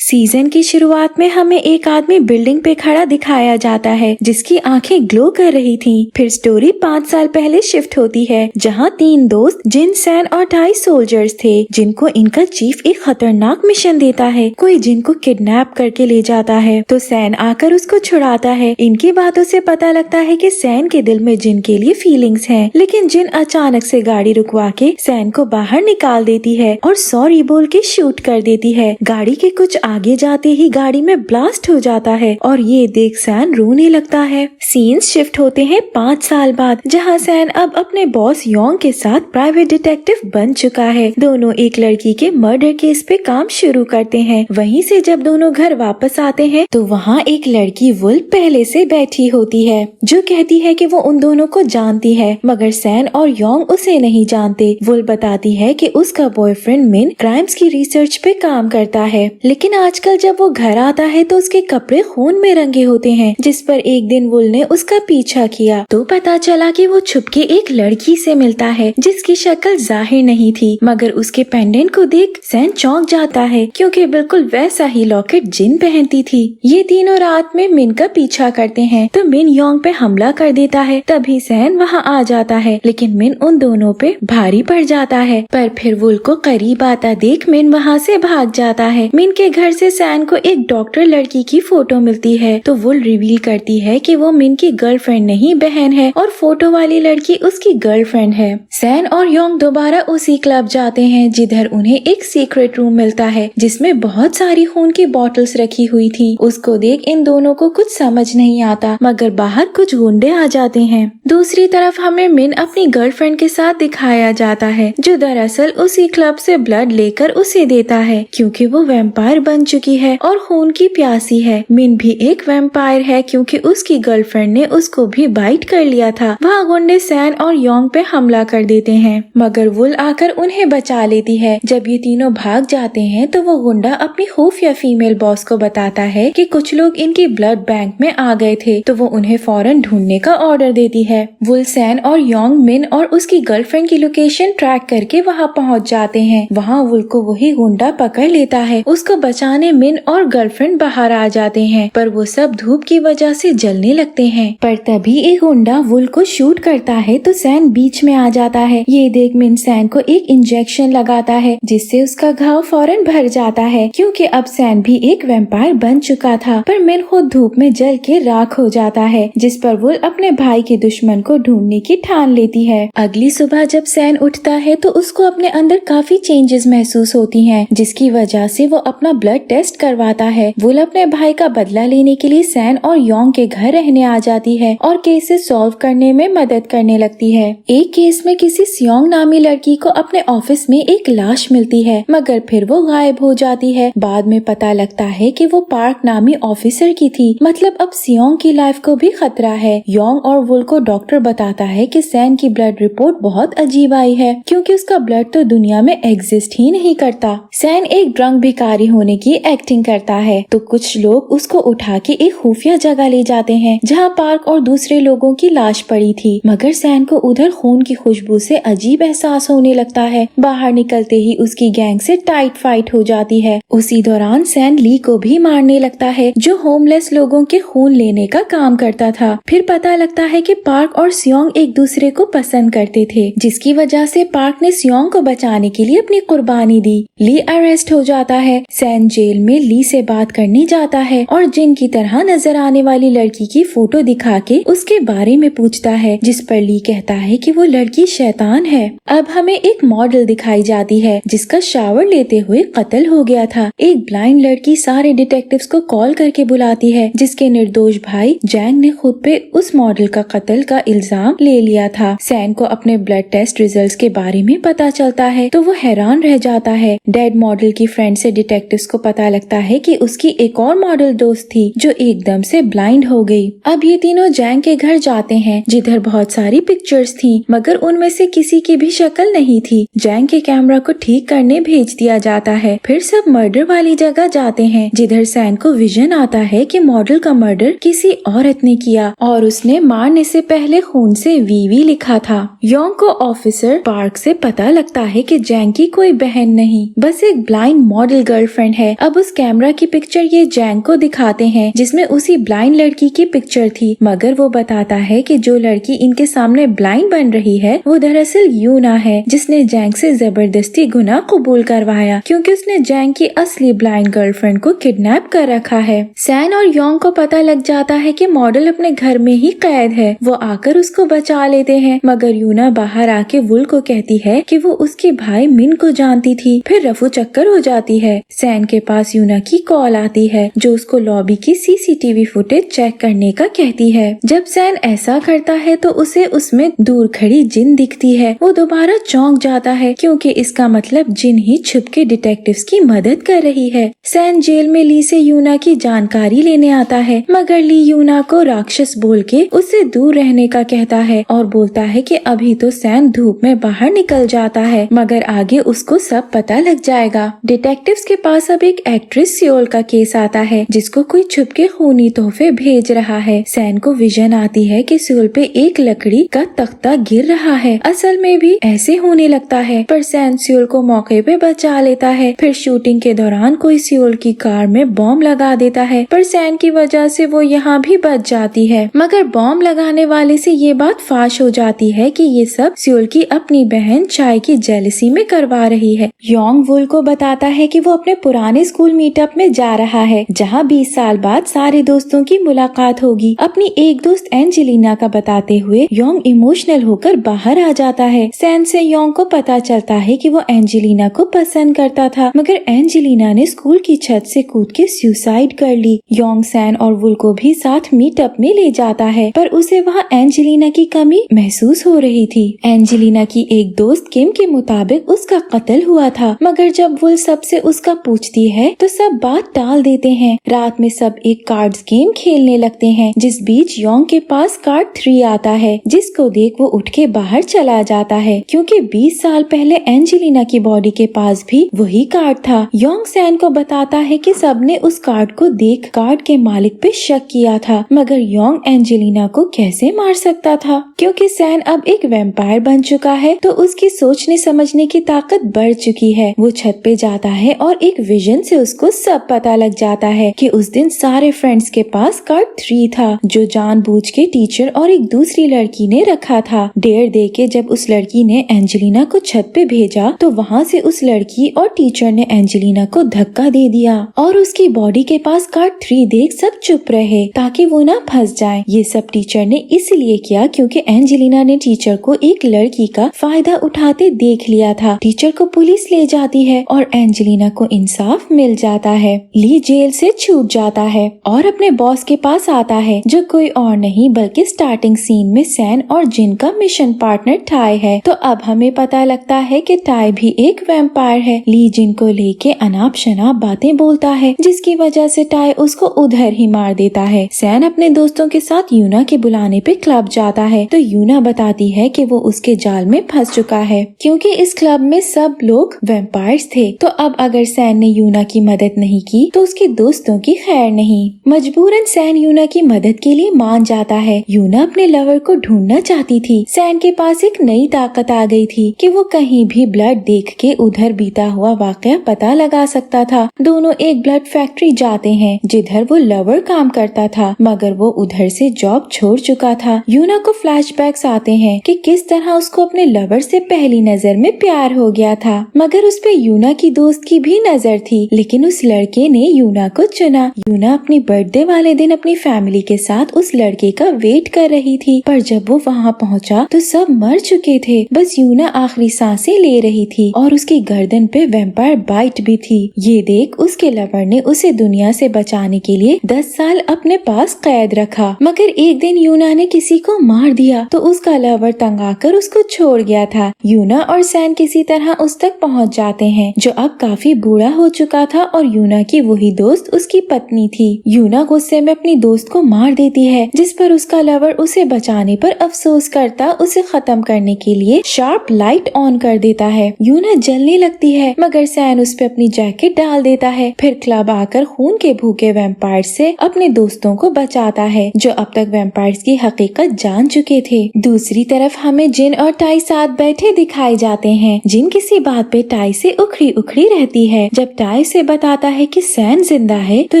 Season की शुरुआत में हमें एक आदमी बिल्डिंग पे खड़ा दिखाया जाता है जिसकी आंखें ग्लो कर रही थीं। फिर स्टोरी 5 साल पहले शिफ्ट होती है जहां 3 दोस्त जिन, सैन और 2.5 सोल्जर्स थे जिनको इनका चीफ एक खतरनाक मिशन देता है। कोई जिनको किडनैप करके ले जाता है तो सैन आकर उसको छुड़ाता है। इनकी बातों से पता लगता है कि सैन के दिल में जिन के लिए फीलिंग्स हैं, लेकिन जिन अचानक से गाड़ी रुकवा के सैन को बाहर निकाल देती है और सॉरी बोल के शूट कर देती है। गाड़ी के कुछ आगे जाते ही गाड़ी में ब्लास्ट हो जाता है और ये देख सैन रोने लगता है। सीन्स शिफ्ट होते हैं 5 साल बाद, जहां सैन अब अपने बॉस योंग के साथ प्राइवेट डिटेक्टिव बन चुका है। दोनों एक लड़की के मर्डर केस पे काम शुरू करते हैं। वहीं से जब दोनों घर वापस आते हैं तो वहाँ एक लड़की वुल पहले से बैठी होती है जो कहती है कि वो उन दोनों को जानती है, मगर सैन और योंग उसे नहीं जानते। वुल बताती है कि उसका बॉयफ्रेंड मिन क्राइम्स की रिसर्च पे काम करता है, लेकिन आजकल जब वो घर आता है तो उसके कपड़े खून में रंगे होते हैं, जिस पर एक दिन वुल ने उसका पीछा किया तो पता चला कि वो छुपके एक लड़की से मिलता है जिसकी शक्ल जाहिर नहीं थी, मगर उसके पेंडेंट को देख सैन चौंक जाता है क्योंकि बिल्कुल वैसा ही लॉकेट जिन पहनती थी। ये तीनों रात में मिन का पीछा करते हैं तो मिन योंग पे हमला कर देता है। तभी सैन वहाँ आ जाता है, लेकिन मिन उन दोनों पे भारी पड़ जाता है। पर फिर वुल को करीब आता देख मिन वहाँ से भाग जाता है। मिन के घर से सैन को एक डॉक्टर लड़की की फोटो मिलती है तो वुल रिवील करती है कि वो मिन की गर्लफ्रेंड नहीं बहन है और फोटो वाली लड़की उसकी गर्लफ्रेंड है। सैन और योंग दोबारा उसी क्लब जाते हैं जिधर उन्हें एक सीक्रेट रूम मिलता है जिसमें बहुत सारी खून की बॉटल्स रखी हुई थी। उसको देख इन दोनों को कुछ समझ नहीं आता, मगर बाहर कुछ गुंडे आ जाते हैं। दूसरी तरफ हमें मिन अपनी गर्लफ्रेंड के साथ दिखाया जाता है जो दरअसल उसी क्लब से ब्लड लेकर उसे देता है क्योंकि वो वैम्पायर बन चुकी है और खून की प्यासी है। मिन भी एक वैम्पायर है क्योंकि उसकी गर्लफ्रेंड ने उसको भी बाइट कर लिया था। वहाँ गुंडे सैन और योंग पे हमला कर देते हैं, मगर वुल आकर उन्हें बचा लेती है। जब ये तीनों भाग जाते हैं तो वो गुंडा अपनी खुफिया फीमेल बॉस को बताता है कि कुछ लोग इनकी ब्लड बैंक में आ गए थे, तो वो उन्हें फौरन ढूंढने का ऑर्डर देती है। वुल, सैन और योंग मिन और उसकी गर्लफ्रेंड की लोकेशन ट्रैक करके वहाँ पहुँच जाते हैं। वहाँ वुल को वही गुंडा पकड़ लेता है। उसको बचाने मिन और गर्लफ्रेंड बाहर आ जाते हैं, पर वो सब धूप की वजह से जलने लगते हैं। पर तभी एक गुंडा वुल को शूट करता है तो सैन बीच में आ जाता है। ये देख मिन सैन को एक इंजेक्शन लगाता है जिससे उसका घाव फौरन भर जाता है क्योंकि अब सैन भी एक वैम्पायर बन चुका था। पर मिन खुद धूप में जल के राख हो जाता है, जिस पर वुल अपने भाई के दुश्मन को ढूंढने की ठान लेती है। अगली सुबह जब सैन उठता है तो उसको अपने अंदर काफी चेंजेस महसूस होती हैं, जिसकी वजह से वो अपना ब्लड टेस्ट करवाता है। वुल अपने भाई का बदला लेने के लिए सैन और योंग के घर रहने आ जाती है और केसेस सॉल्व करने में मदद करने लगती है। एक केस में किसी सियोंग नामी लड़की को अपने ऑफिस में एक लाश मिलती है, मगर फिर वो गायब हो जाती है। बाद में पता लगता है कि वो पार्क नामी ऑफिसर की थी। मतलब अब सियोंग की लाइफ को भी खतरा है। योंग और वुल को डॉक्टर बताता है कि सैन की ब्लड रिपोर्ट बहुत अजीब आई है क्योंकि उसका ब्लड तो दुनिया में एग्जिस्ट ही नहीं करता। सैन एक ड्रंक भिखारी होने की एक्टिंग करता है तो कुछ लोग उसको उठा के एक खुफिया जगह ले जाते हैं जहाँ पार्क और दूसरे लोगों की लाश पड़ी थी, मगर सैन को उधर खून की खुशबू से अजीब एहसास होने लगता है। बाहर निकलते ही उसकी गैंग से टाइट फाइट हो जाती है। उसी दौरान सैन ली को भी मारने लगता है जो होमलेस लोगों के खून लेने का काम करता था। फिर पता लगता है कि पार्क और सियोंग एक दूसरे को पसंद करते थे, जिसकी वजह से पार्क ने सियोंग को बचाने के लिए अपनी कुर्बानी दी। ली अरेस्ट हो जाता है। सैन जेल में ली से बात करने जाता है और जिन की तरह नजर आने वाली लड़की की फोटो दिखा के उसके बारे में पूछता है, जिस पर ली कहता है कि वो लड़की शैतान है। अब हमें एक मॉडल दिखाई जाती है जिसका शावर लेते हुए कत्ल हो गया था। एक ब्लाइंड लड़की सारे डिटेक्टिव्स को कॉल करके बुलाती है, जिसके निर्दोष भाई जैंग ने खुद पे उस मॉडल का कत्ल का इल्जाम ले लिया था। सैन को अपने ब्लड टेस्ट रिजल्ट्स के बारे में पता चलता है तो वो हैरान रह जाता है। डेड मॉडल की फ्रेंड से डिटेक्टिव्स को पता लगता है कि उसकी एक और मॉडल दोस्त थी जो एकदम से ब्लाइंड हो गई। अब ये तीनों जैंग के घर जाते हैं जिधर बहुत सारी पिक्चर्स थी, मगर उनमें से किसी की भी शक्ल नहीं थी। जैंग के कैमरा को ठीक करने भेज दिया जाता है। फिर सब मर्डर वाली जगह जाते हैं जिधर सैन को विजन आता है कि मॉडल का मर्डर किसी औरत ने किया और उसने मारने से पहले खून से वीवी लिखा था। योंग को ऑफिसर पार्क से पता लगता है कि जैंग की कोई बहन नहीं, बस एक ब्लाइंड मॉडल गर्लफ्रेंड है अब उस कैमरा की पिक्चर ये जैंग को दिखाते हैं जिसमें उसी ब्लाइंड लड़की की पिक्चर थी, मगर वो बताता है कि जो लड़की इनके सामने ब्लाइंड बन रही है वो दरअसल यूना है, जिसने जैंग से जबरदस्ती गुनाह कबूल करवाया क्योंकि उसने जैंग की असली ब्लाइंड गर्लफ्रेंड को किडनैप कर रखा है। सैन और योंग को पता लग जाता है कि मॉडल अपने घर में ही कैद है। वो आकर उसको बचा लेते हैं, मगर यूना बाहर आके वुल को कहती है कि वो उसके भाई मिन को जानती थी। फिर रफू चक्कर हो जाती है। सैन के पास यूना की कॉल आती है जो उसको लॉबी की सीसीटीवी फुटेज चेक करने का कहती है। जब सैन ऐसा करता है तो उसे उसमें दूर खड़ी जिन दिखती है। वो दोबारा चौंक जाता है क्योंकि इसका मतलब जिन ही छुप के डिटेक्टिव्स की मदद कर रही है। सैन जेल में ली से यूना की जानकारी लेने आता है, मगर ली यूना को राक्षस बोल के उससे दूर रहने का कहता है और बोलता है कि अभी तो सैन धूप में बाहर निकल जाता है, मगर आगे उसको सब पता लग जाएगा। डिटेक्टिव्स के पास अब एक एक्ट्रेस सियोल का केस आता है जिसको कोई छुप के खूनी तोहफे भेज रहा है। सैन को विजन आती है कि सियोल पे एक लकड़ी का तख्ता गिर रहा है। असल में भी ऐसे होने लगता है, पर सैन सियोल को मौके पे बचा लेता है। फिर शूटिंग के दौरान कोई सियोल की कार में बॉम्ब लगा देता है, पर सैन की वजह से वो यहाँ भी बच जाती है। मगर बॉम्ब लगाने वाले से ये बात फाश हो जाती है कि ये सब सियोल की अपनी बहन चाय की जेलसी में करवा रही है। योंग वुल को बताता है कि वो अपने पुराने स्कूल मीटअप में जा रहा है जहाँ 20 साल बाद सारे दोस्तों की मुलाकात होगी। अपनी एक दोस्त एंजेलिना का बताते हुए योंग इमोशनल होकर बाहर आ जाता है। सैन से योंग को पता चलता है कि वो एंजेलिना को पसंद करता था, मगर एंजेलिना ने स्कूल की छत से कूद के सुसाइड कर ली। योंग सैन और वुल को भी साथ मीटअप में ले जाता है, पर उसे वहाँ एंजेलिना की कमी महसूस हो रही थी। एंजेलिना की एक दोस्त किम के मुताबिक उसका कत्ल हुआ था, मगर जब वुल सबसे उसका पूछती है तो सब बात टाल देते हैं। रात में सब एक कार्ड्स गेम खेलने लगते हैं, जिस बीच योंग के पास कार्ड 3 आता है, जिसको देख वो उठ के बाहर चला जाता है क्योंकि 20 साल पहले एंजेलिना की बॉडी के पास भी वही कार्ड था। योंग सैन को बताता है कि सबने उस कार्ड को देख कार्ड के मालिक पे शक किया था, मगर योंग एंजेलिना को कैसे मार सकता था क्योंकि सैन अब एक वैम्पायर बन चुका है, तो उसकी सोचने समझने की ताकत बढ़ चुकी है। वो छत पे जाता है और एक विजन से उसको सब पता लग जाता है कि उस दिन सारे फ्रेंड्स के पास कार्ड 3 था जो जानबूझ के टीचर और एक दूसरी लड़की ने रखा था। डेर दे के जब उस लड़की ने एंजेलिना को छत पे भेजा तो वहाँ से उस लड़की और टीचर ने एंजेलिना को धक्का दे दिया और उसकी बॉडी के पास कार्ड 3 देख सब चुप रहे ताकि वो ना फंस जाए। ये सब टीचर ने इसलिए किया क्योंकि एंजेलिना ने टीचर को एक लड़की का फायदा उठाते देख लिया था। टीचर को पुलिस ले जाती है और एंजेलिना को इंसाफ मिल जाता है। ली जेल से छूट जाता है और अपने बॉस के पास आता है जो कोई और नहीं बल्कि स्टार्टिंग सीन में सैन और जिन का मिशन पार्टनर टाई है। तो अब हमें पता लगता है कि टाई भी एक वैम्पायर है। ली जिन को लेके अनाप शनाप बातें बोलता है जिसकी वजह से टाई उसको उधर ही मार देता है। सैन अपने दोस्तों के साथ यूना के बुलाने पे क्लब जाता है तो यूना बताती है कि वो उसके जाल में फंस चुका है क्योंकि इस क्लब में सब लोग वैम्पायर्स थे। तो अब अगर सैन ने यूना की मदद नहीं की तो उसके दोस्तों की खैर नहीं। मजबूरन सैन यूना की मदद के लिए मान जाता है। यूना अपने लवर को ढूंढना चाहती थी। सैन के पास एक नई ताकत आ गई थी कि वो कहीं भी ब्लड देख के उधर बीता हुआ वाकया पता लगा सकता था। दोनों एक ब्लड फैक्ट्री जाते हैं जिधर वो लवर काम करता था, मगर वो उधर से जॉब छोड़ चुका था। यूना को फ्लैशबैक्स आते हैं कि किस तरह उसको अपने लवर से पहली नजर में प्यार हो गया था, मगर उस पे यूना की दोस्त की भी नजर थी, लेकिन उस लड़के ने यूना को चुना। यूना अपनी बर्थडे वाले दिन अपनी फैमिली के साथ उस लड़के का वेट कर रही थी, पर जब वो वहाँ पहुँचा तो सब मर चुके थे। बस यूना आखिरी सांसें ले रही थी और उसकी गर्दन पे वैम्पायर बाइट भी थी। ये देख उसके लवर ने उसे दुनिया से बचाने के लिए 10 साल अपने पास कैद रखा, मगर एक दिन यूना ने किसी को मार दिया तो उसका लवर तंग आकर उसको छोड़ गया था। यूना और सैन किसी तरह उस तक पहुँच जाते हैं जो अब काफी बूढ़ा हो चुका था और यूना की वही दोस्त उसकी पत्नी थी। यूना गुस्से में अपनी दोस्त को मार देती है, जिस पर उसका लवर उसे बचाने पर अफसोस करता उसे खत्म करने के लिए शार्प लाइट ऑन कर देता है। यूना जलने लगती है, मगर सैन उस पे अपनी जैकेट डाल देता है। फिर क्लब आकर खून के भूखे वैम्पायर से अपने दोस्तों को बचाता है जो अब तक वैम्पायर्स की हकीकत जान चुके थे। दूसरी तरफ हमें जिन और टाई साथ बैठे दिखाए जाते हैं। जिन किसी बात पे टाई से उखड़ी उखड़ी रहती है। जब टाई टाई से बताता है कि सैन जिंदा है तो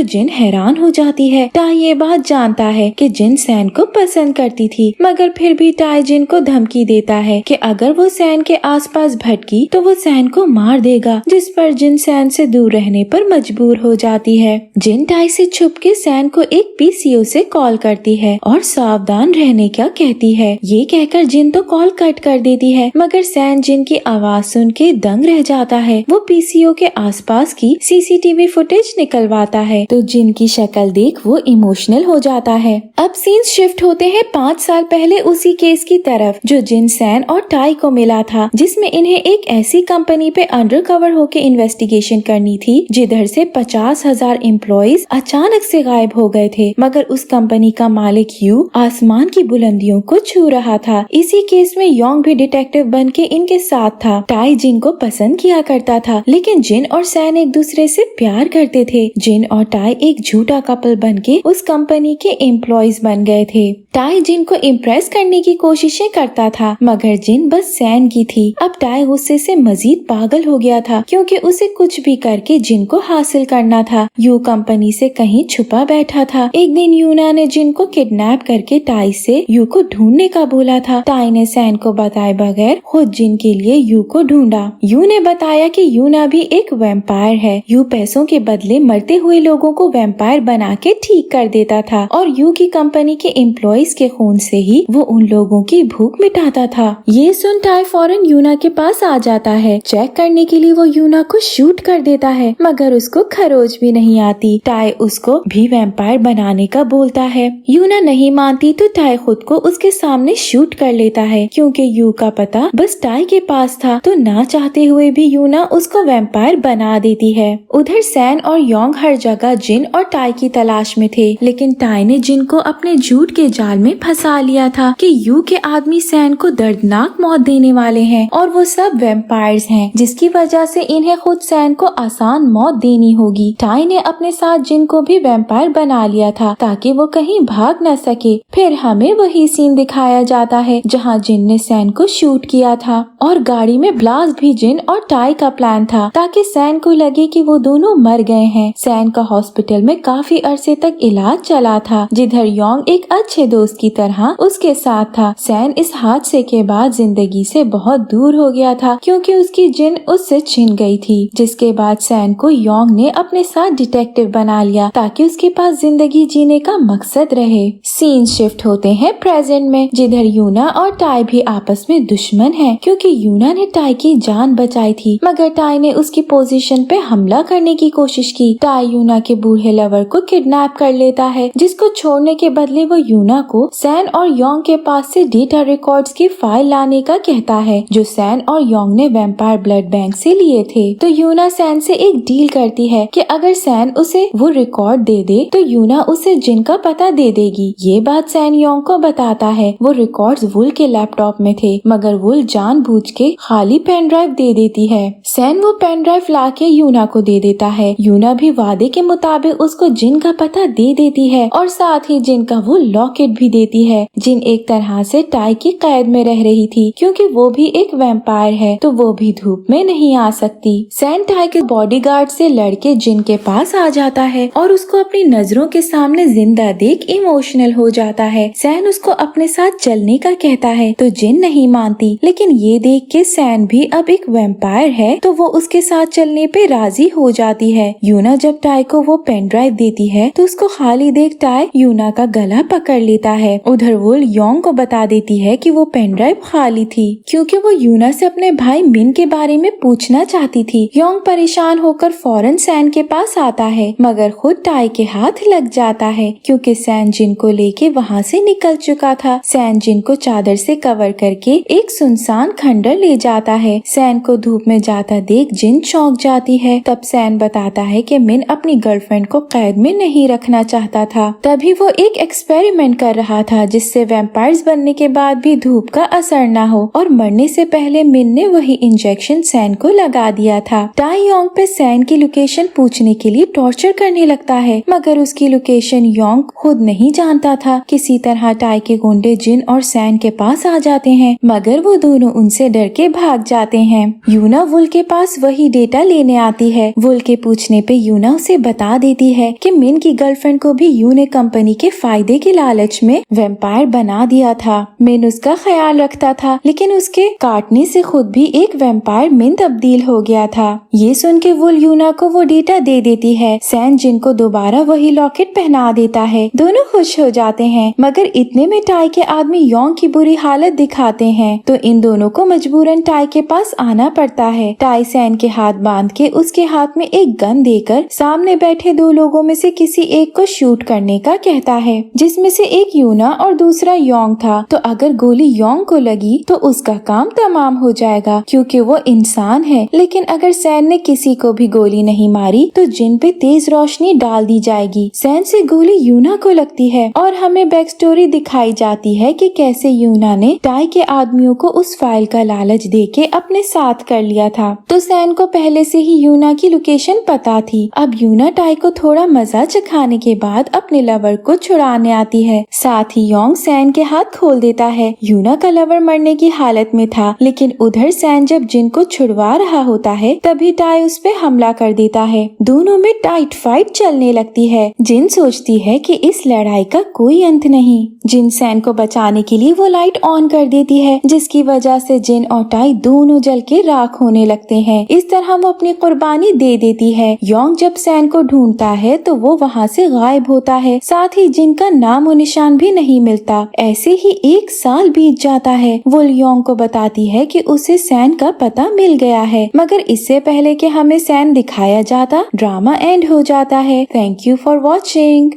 जिन हैरान हो जाती है। टाई ये बात जानता है कि जिन सैन को पसंद करती थी, मगर फिर भी टाई जिन को धमकी देता है कि अगर वो सैन के आसपास भटकी तो वो सैन को मार देगा, जिस पर जिन सैन से दूर रहने पर मजबूर हो जाती है। जिन टाई से छुप के सैन को एक पीसीओ से कॉल करती है और सावधान रहने का कहती है। ये कहकर जिन तो कॉल कट कर देती है, मगर सैन जिन की आवाज सुन के दंग रह जाता है। वो पीसीओ के आसपास की सीसीटीवी फुटेज निकलवाता है तो जिन की शक्ल देख वो इमोशनल हो जाता है। अब सीन्स शिफ्ट होते हैं 5 साल पहले उसी केस की तरफ जो जिन, सैन और टाई को मिला था, जिसमें इन्हें एक ऐसी कंपनी पे अंडरकवर होके इन्वेस्टिगेशन करनी थी जिधर से 50,000 एम्प्लॉइज अचानक से गायब हो गए थे, मगर उस कंपनी का मालिक यू आसमान की बुलंदियों को छू रहा था। इसी केस में योंग भी डिटेक्टिव बन के इनके साथ था। टाई जिन को पसंद किया करता था, लेकिन जिन और सैन एक दूसरे से प्यार करते थे। जिन और टाई एक झूठा कपल बन के उस कंपनी के एम्प्लॉइज बन गए थे। टाई जिन को इम्प्रेस करने की कोशिशें करता था, मगर जिन बस सैन की थी। अब टाई गुस्से से मजीद पागल हो गया था, क्योंकि उसे कुछ भी करके जिन को हासिल करना था। यू कंपनी से कहीं छुपा बैठा था। एक दिन यूना ने जिन को किडनैप करके टाई से यू को ढूंढने का बोला था। टाई ने सैन को बताए बगैर खुद जिन के लिए यू को ढूंढा। यू ने बताया कि यूना भी एक वैम्पायर है। यू पैसों के बदले मरते हुए लोगों को वैम्पायर बना के ठीक कर देता था और यू की कंपनी के एम्प्लॉइज के खून से ही वो उन लोगों की भूख मिटाता था। ये सुन टाई फौरन यूना के पास आ जाता है। चेक करने के लिए वो यूना को शूट कर देता है, मगर उसको खरोच भी नहीं आती। टाई उसको भी वैम्पायर बनाने का बोलता है। यूना नहीं मानती तो टाई खुद को उसके सामने शूट कर लेता है, क्योंकि यू का पता बस टाई के पास था, तो ना चाहते हुए भी यूना उसको वैम्पायर बना देती है। उधर सैन और योंग हर जगह जिन और टाई की तलाश में थे, लेकिन टाई ने जिन को अपने झूठ के जाल में फंसा लिया था कि यू के आदमी सैन को दर्दनाक मौत देने वाले हैं और वो सब वैम्पायर्स हैं, जिसकी वजह से इन्हें खुद सैन को आसान मौत देनी होगी। टाई ने अपने साथ जिन को भी वैम्पायर बना लिया था ताकि वो कहीं भाग न सके। फिर हमें वही सीन दिखाया जाता है जहाँ जिन ने सैन को शूट किया था, और गाड़ी में ब्लास्ट भी जिन और टाई का प्लान था ताकि सैन को लगे कि वो दोनों मर गए हैं। सैन का हॉस्पिटल में काफी अरसे तक इलाज चला था, जिधर योंग एक अच्छे दोस्त की तरह उसके साथ था। सैन इस हादसे के बाद जिंदगी से बहुत दूर हो गया था, क्योंकि उसकी जिन उससे छिन गई थी, जिसके बाद सैन को योंग ने अपने साथ डिटेक्टिव बना लिया ताकि उसके पास जिंदगी जीने का मकसद रहे। सीन शिफ्ट होते हैं प्रेजेंट में, जिधर यूना और टाई भी आपस में दुश्मन हैं, क्योंकि यूना ने टाई की जान बचाई थी, मगर टाई ने उसकी पोजीशन पे हमला करने की कोशिश की। टाई यूना के बूढ़े लवर को किडनैप कर लेता है, जिसको छोड़ने के बदले वो यूना को सैन और योंग के पास से डेटा रिकॉर्ड्स की फाइल लाने का कहता है, जो सैन और योंग ने वैम्पायर ब्लड बैंक से लिए थे। तो यूना सैन से एक डील करती है कि अगर सैन उसे वो रिकॉर्ड दे दे तो यूना उसे जिन का पता दे देगी। ये बात सैन योंग को बताता है। वो रिकॉर्ड्स वुल के लैपटॉप में थे, मगर वुल जानबूझ के खाली पेन ड्राइव दे देती है। सैन वो पेन ड्राइव ला के यूना को दे देता है। यूना भी वादे के मुताबिक उसको जिन का पता दे देती है और साथ ही जिन का वो लॉकेट भी देती है। जिन एक तरह से टाई की कैद में रह रही थी, क्योंकि वो भी एक वैम्पायर है, तो वो भी धूप में नहीं आ सकती। सैन टाई के बॉडीगार्ड से लड़के जिन के पास आ जाता है और उसको अपनी नजरों के सामने जिंदा देख इमोशनल हो जाता है। सैन उसको अपने साथ चलने का कहता है, तो जिन नहीं मानती, लेकिन ये देख के सैन भी अब एक वैम्पायर है, तो वो उसके साथ चलने पे राजी हो जाती है। यूना जब टाई को वो पेन ड्राइव देती है तो उसको खाली देख टाई यूना का गला पकड़ लेता है। उधर वो योंग को बता देती है कि वो पेन ड्राइव खाली थी, क्योंकि वो यूना से अपने भाई मिन के बारे में पूछना चाहती थी। योंग परेशान होकर फौरन सैन के पास आता है, मगर खुद टाई के हाथ लग जाता है, क्योंकि सैन जिन को लेके वहाँ से निकल चुका था। सैन जिन को चादर से कवर करके एक सुनसान खंडर ले जाता है। सैन को धूप में जाता देख जिन चौंक जाती है। तब सैन बताता है कि मिन अपनी गर्लफ्रेंड को कैद में नहीं रखना चाहता था, तभी वो एक एक्सपेरिमेंट कर रहा था जिससे वैम्पायर्स बनने के बाद भी धूप का असर न हो, और मरने से पहले मिन ने वही इंजेक्शन सैन को लगा दिया था। टाई योंग पे सैन की लोकेशन पूछने के लिए टॉर्चर करने लगता है, मगर उसकी लोकेशन योंग खुद नहीं जानता था। किसी तरह टाई के गुंडे जिन और सैन के पास आ जाते हैं, मगर वो दोनों उनसे डर के भाग जाते हैं। यूना वुल के पास वही डेटा लेने आती जाती है। वुल के पूछने पे यूना उसे बता देती है कि मिन की गर्लफ्रेंड को भी यू ने कंपनी के फायदे के लालच में वैम्पायर बना दिया था। मिन उसका ख्याल रखता था, लेकिन उसके काटने से खुद भी एक वैम्पायर मिन तब्दील हो गया था। ये सुन के वुल यूना को वो डेटा दे देती है। सैन जिन को दोबारा वही लॉकेट पहना देता है। दोनों खुश हो जाते हैं, मगर इतने में टाई के आदमी योंग की बुरी हालत दिखाते हैं, तो इन दोनों को मजबूरन टाई के पास आना पड़ता है। टाई सैन के हाथ बांध के उसके हाथ में एक गन देकर सामने बैठे दो लोगों में से किसी एक को शूट करने का कहता है, जिसमें से एक यूना और दूसरा योंग था। तो अगर गोली योंग को लगी तो उसका काम तमाम हो जाएगा, क्योंकि वो इंसान है। लेकिन अगर सैन ने किसी को भी गोली नहीं मारी तो जिन पे तेज रोशनी डाल दी जाएगी। सैन से गोली यूना को लगती है और हमें बैक स्टोरी दिखाई जाती है कि कैसे यूना ने टाई के आदमियों को उस फाइल का लालच देके अपने साथ कर लिया था। तो सैन को पहले से ही यूना की लोकेशन पता थी। अब यूना टाई को थोड़ा मजा चखाने के बाद अपने लवर को छुड़ाने आती है। साथ ही योंग सैन के हाथ खोल देता है। यूना का लवर मरने की हालत में था, लेकिन उधर सैन जब जिन को छुड़वा रहा होता है तभी टाई उस पे हमला कर देता है। दोनों में टाइट फाइट चलने लगती है। जिन सोचती है कि इस लड़ाई का कोई अंत नहीं। जिन सैन को बचाने के लिए वो लाइट ऑन कर देती है, जिसकी वजह से जिन और टाई दोनों जल के राख होने लगते हैं। इस तरह वो अपनी कुर्बानी दे देती है। योंग जब सैन को ढूंढता है तो वो वहाँ से गायब होता है। साथ ही जिन का नाम और निशान भी नहीं मिलता। ऐसे ही 1 साल बीत जाता है। वो योंग को बताती है कि उसे सैन का पता मिल गया है, मगर इससे पहले कि हमें सैन दिखाया जाता, ड्रामा एंड हो जाता है। Thank you for watching.